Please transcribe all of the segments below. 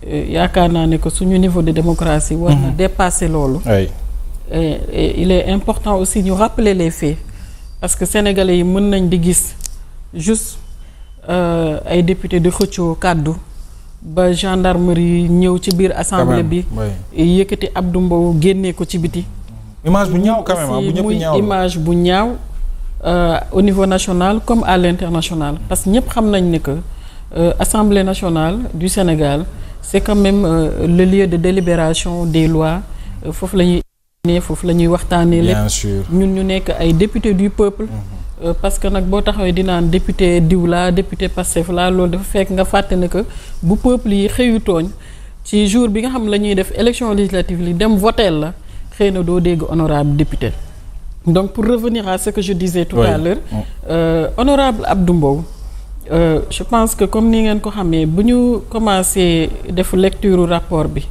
yaakaar naa ne que suñu niveau de démocratie war na dépasser loolu. Et il est important aussi ñu rappeler les faits parce que sénégalais yi mën nañ di gis juste ay député di xëccoo kàddu ba gendarmerie ñëw ci biir assemblée bi yëkkati Abdou Mbow génnee ko ci biti. image bu ñaaw quand même bu ñëpp ñaaw image bu ñaaw au niveau national comme à l'international parce que ñëpp xam nañ ne que Assemblée nationale du Sénégal c'est quand même le lieu de délibération des lois foofu la ñuy waxtaanee lépp. Bien sûr ñun ñu nekk ay député du peuple. Parce que nag boo taxawee dinaan député diw la député Pastef la loolu dafa fekk nga fàtte ne que bu peuple yi xëyu tooñ ci jour bi nga xam la ñuy def élection législative li dem voteel la xëy na doo dégg honorable député. Donc pour revenir à ce que je disais tout à l'heure honorable Abdou Mbow je pense que comme ni ngeen ko xamee bu ñu commencé def lecture rapport bi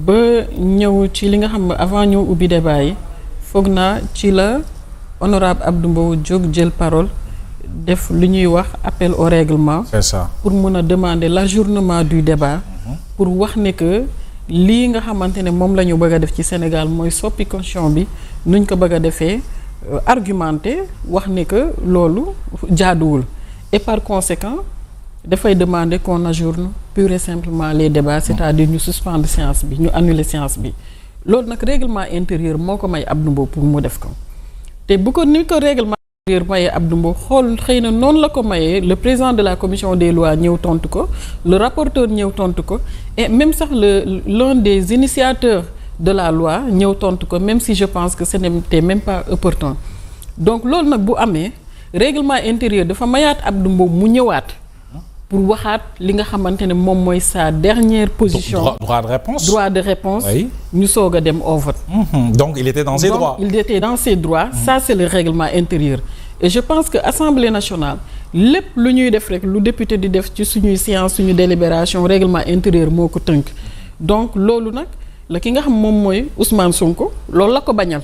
ba ñëw ci li nga xam avant ñëw ubbi débat yi foog naa ci la honorable Abdou Mbow jóg jël parole def lu ñuy wax appel au règlement. C'est ça. Pour mën a demander l'ajournement du débat pour wax ne que lii nga xamante ne moom la ñu bëgg a def ci Sénégal mooy soppi constitution bi nuñ ko bëgg a defee argumenté wax ne que loolu jaaduwul et par conséquent dafay demander qu'on ajourne pure et simplement les débats c'est-à-dire ñu suspendre séance bi ñu annuler séance bi loolu nag règlement intérieur moo ko may Abdou Mbow pour mu def ko te bu ko ni ko règlement intérieur mayee Abdou Mbow xool xëy na noonu la ko mayee le président de la commission des lois ñëw tontu ko le rapporteur ñëw tontu ko et même sax l'un des initiateurs de la loi ñëw tontu ko même si je pense que ce n'était même pas opportun donc loolu nag bu amee règlement intérieur dafa mayaat Abdou Mbow mu ñëwaat pour waxaat li nga xamante ne moom mooy sa dernière position. Droit de réponse. Droit de réponse. ñu soog a dem au vote. Donc il était dans ses droits. Il était dans ses droits. Ça c'est le règlement intérieur. Et je pense que Assemblée nationale lépp lu ñuy def rek lu député di def ci suñuy séance suñu délibération règlement intérieur moo ko tënk. Donc loolu nag la ki nga xam moom mooy Ousmane Sonko loolu la ko bañal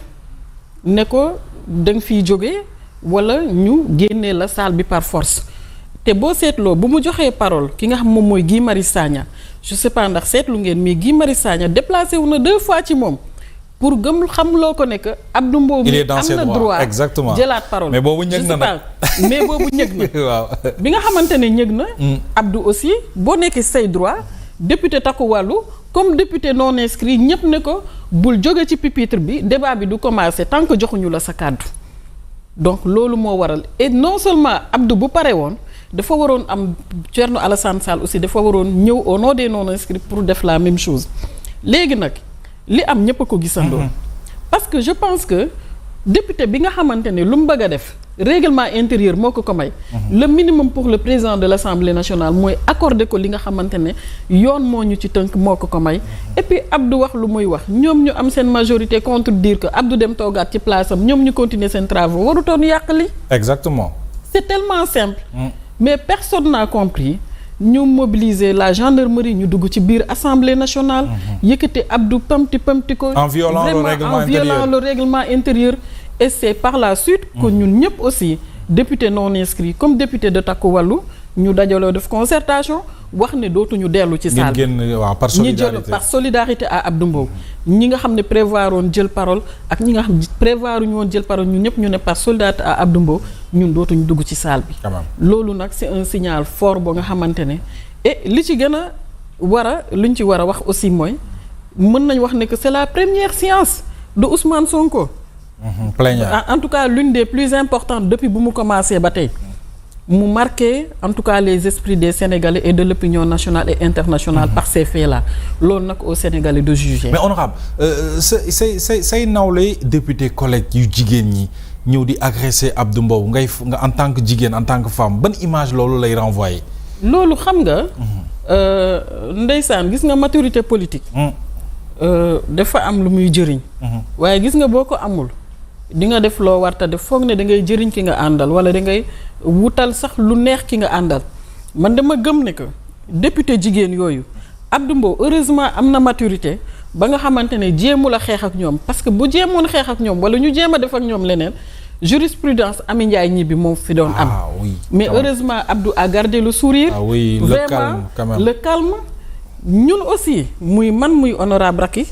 ne ko da nga fiy jógee wala ñu génnee la salle bi par force. te boo seetloo bu mu joxee parole ki nga xam moom mooy Guy Marius Sagna je sais pas ndax seetlu ngeen mais Guy Marius Sagna déplacé wu na 2 fois ci moom pour gëm xam loo ko ne que Abdou Mbow mi am na droit exactement jëlaat parole mais boobu ñëg na nag mais boobu ñëg na waaw bi nga xamante ne ñëg na Abdou aussi boo nekkee say droit député Takku Wallu comme député non inscrit ñëpp ne ko bul jóge ci pupitre bi débat bi du commencer tant que joxuñu la sa kàddu donc loolu moo waral et non seulement Abdou bu pare woon dafa waroon am Thierno Alassane Sall aussi dafa waroon ñëw au nom des non inscrits pour def la même chose léegi nag li am ñëpp a ko gisandoo parce que je pense que député bi nga xamante ne lu mu bëgg a def règlement intérieur moo ko may le minimum pour le président de l'Assemblée nationale mooy accorder ko li nga xamante ne yoon moo ñu ci tënk moo ko may et puis Abdou wax lu muy wax ñoom ñu am seen majorité contredire que Abdou dem toogaat ci place am ñoom ñu continuer seen travaux warutoon yàq li exactement c'est tellement simple mais personne n'a compris ñu mobiliser la gendarmerie ñu dugg ci biir Assemblée nationale yëkkati Abdou pamti ko en violant le règlement intérieur et c'est par la suite que ñun ñëpp aussi député non inscrit comme député de Takku Wallu ñu dajaloo def concertation wax ne dootuñu dellu ci salle ñi jël par solidarité à Abdou Mbow ñi nga xam ne prévoir woon jël parole ak ñi nga xam prévoir ñu woon jël parole ñun ñëpp ñu ne par solidarité à Abdou Mbow ñun dootuñu dugg ci salle bi loolu nag c'est un signal fort boo nga xamante ne et li ci gën a luñ ci war a wax aussi mooy mën nañ wax ne que c'est la première séance de Ousmane Sonko en tout cas l'une des plus importantes depuis bu mu commencé ba tey mu marqué en tout cas les esprits des Sénégalais et de l'opinion nationale et internationale par ces faits-là loolu nag aux Sénégalais de juger. Mais honorable say nawle député collègue yu jigéen ñi ñëw di agresser Abdou Mbow nga en tant que jigéen en tant que femme ban image loolu lay renvoyer. loolu xam nga. ndeysaan gis nga maturité politique. dafa am lu muy jëriñ. waaye gis nga boo ko amul. di nga def loo warta def foog ne da ngay jëriñ ki nga àndal wala da ngay wutal sax lu neex ki nga àndal man dama gëm ne que député jigéen yooyu Abdou Mbow heureusement am na maturité ba nga xamante ne jéemul a xeex ak ñoom parce que bu jéemoon xeex ak ñoom wala ñu jéem a def ak ñoom leneen jurisprudence Amy Ndiaye ñi bi moom fi doon am mais heureusement Abdou a gardé le sourire vraiment le calme ñun aussi muy man muy honorable Racky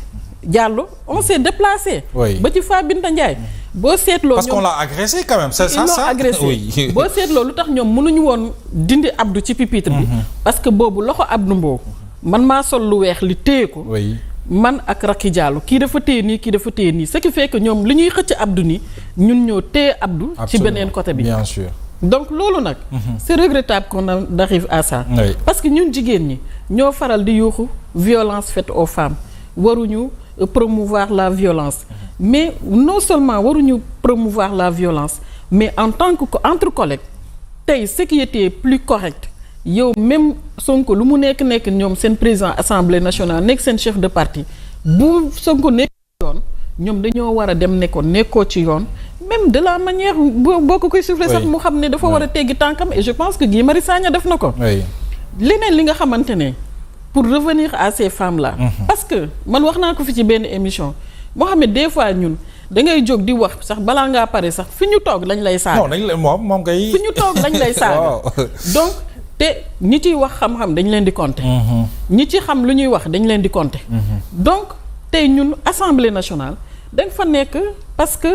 Diallo on s'est déplacé. Oui. ba ci Fa Binta Ndiaye. boo seetloo parce qu'on l'a agressé quand même c'est ça ils l'ont agressé oui. boo seetloo lu tax ñoom mënuñu woon dindi Abdou ci pupitre bi. parce que boobu loxo Abdou Mbow. man maa sol lu weex li téye ko. oui. man ak Racky Diallo kii dafa téye nii kii dafa téye nii ce qui fait que ñoom li ñuy xëcc Abdou nii ñun ñoo téye Abdou. ci beneen côté bi bien sûr. donc loolu nag. c'est regrettable qu'on arrive à ça. Oui. parce que ñun jigéen ñi ñoo faral di yuuxu violence faite aux femmes waruñu promouvoir la violence mais non seulement waruñu promouvoir la violence mais en tant que entre collègues tey ce qui était plus correct yow même Sonko lu mu nekk ñoom seen président assemblée nationale nekk seen chef de parti bu Sonko nekk yoon ñoom dañoo war a dem nekkoo ci yoon même de la manière boo ko koy souffler sax mu xam ne dafa war a teggi tànkam et je pense que Guy Marius Sagna def na ko. leneen li nga xamante ne pour revenir à ces femmes là. parce que man wax naa ko fi ci benn émission moo xam ne des fois ñun da ngay jóg di wax sax balaa ngaa pare sax fi ñu toog lañ lay saaga. non dañ la moom kay. fi ñu toog lañ lay saaga. donc te ñi ciy wax xam-xam dañ leen di compter. ñi ci xam lu ñuy wax dañ leen di compter. donc tey ñun assemblée nationale dañ fa nekk parce que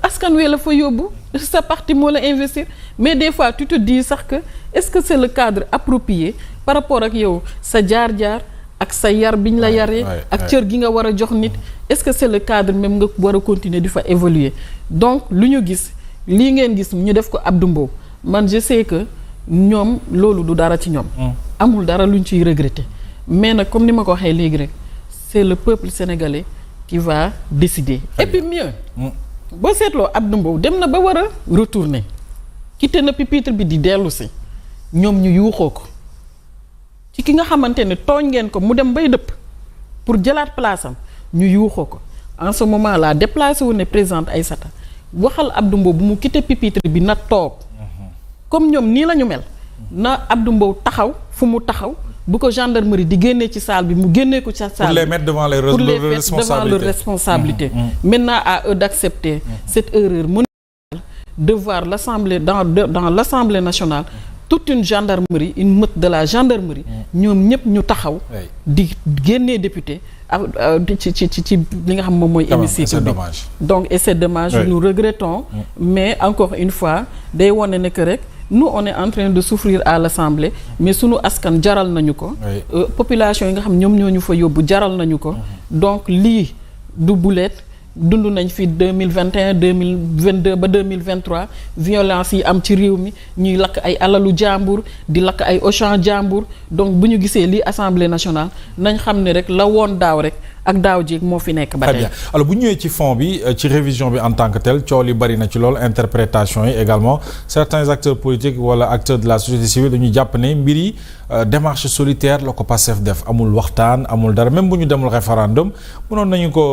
askan wi la fa yóbbu sa parti moo la investir mais des fois tu te dis sax que est-ce que c'est le cadre approprié par rapport ak yow sa jaar-jaar ak sa yar biñ la yaree ak cër gi nga war a jox nit est-ce que c'est le cadre même nga war a continuer di fa évoluer donc lu ñu gis lii ngeen gis ñu def ko Abdou Mbow man je sais que ñoom loolu du dara ci ñoom amul dara luñ ciy regretter mais nag comme ni ma ko waxee léegi rek c'est le peuple sénégalais qui va décider et puis mieux boo seetloo Abdou Mbow dem na ba war a retourner quitté na pupitre bi di dellu si ñoom ñu yuuxoo ko ci ki nga xamante ne tooñ ngeen ko mu dem bay dëpp pour jëlaat place am ñu yuuxoo ko en ce moment là déplacé wu ne présidente Aïssata waxal Abdou Mbow bu mu quitté pupitre bi na toog comme ñoom nii la ñu mel na Abdou Mbow taxaw fu mu taxaw bu ko gendarmerie di génnee ci salle bi mu génnee ko ci salle bi pour les mettre devant leurs responsabilités. Maintenant à eux d'accepter cette erreur monumentale de voir l'Assemblée dans l'Assemblée nationale toute une gendarmerie une meute de la gendarmerie ñoom ñëpp ñu taxaw di génnee député ci li nga xam moom mooy hémicycle bi donc et c'est dommage nous regrettons mais encore une fois day wone ne que rek nous on est en train de souffrir à l'Assemblée mais sunu askan jaral nañu ko population yi nga xam ñoom ñoo ñu fa yóbbu jaral nañu ko donc lii du bulet dund nañ fi 2021 2022 ba 2023 violence yi am ci réew mi ñuy lakk ay alalu jàmbur di lakk ay Auchan jàmbur donc bu ñu gisee lii Assemblée nationale nañ xam ne rek la woon daaw rek ak daaw jéeg moo fi nekk ba tey. Très bien alors bu ñëwee ci fond bi ci révision bi en tant que tel coow li bari na ci loolu interprétation yi également certains acteurs politiques wala acteurs de la société civile dañuy jàpp ne mbir yi démarche solitaire la ko Pastef def amul waxtaan amul dara même bu ñu demul référendum mënoon nañu ko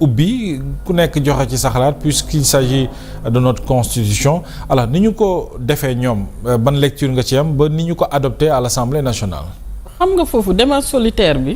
ubbi ku nekk joxe ci sa xalaat puisqu'il s'agit de notre constitution alors ni ñu ko defee ñoom ban lecture nga ci am ba ni ñu ko adopté à l'Assemblée nationale. xam nga foofu démarche solitaire bi.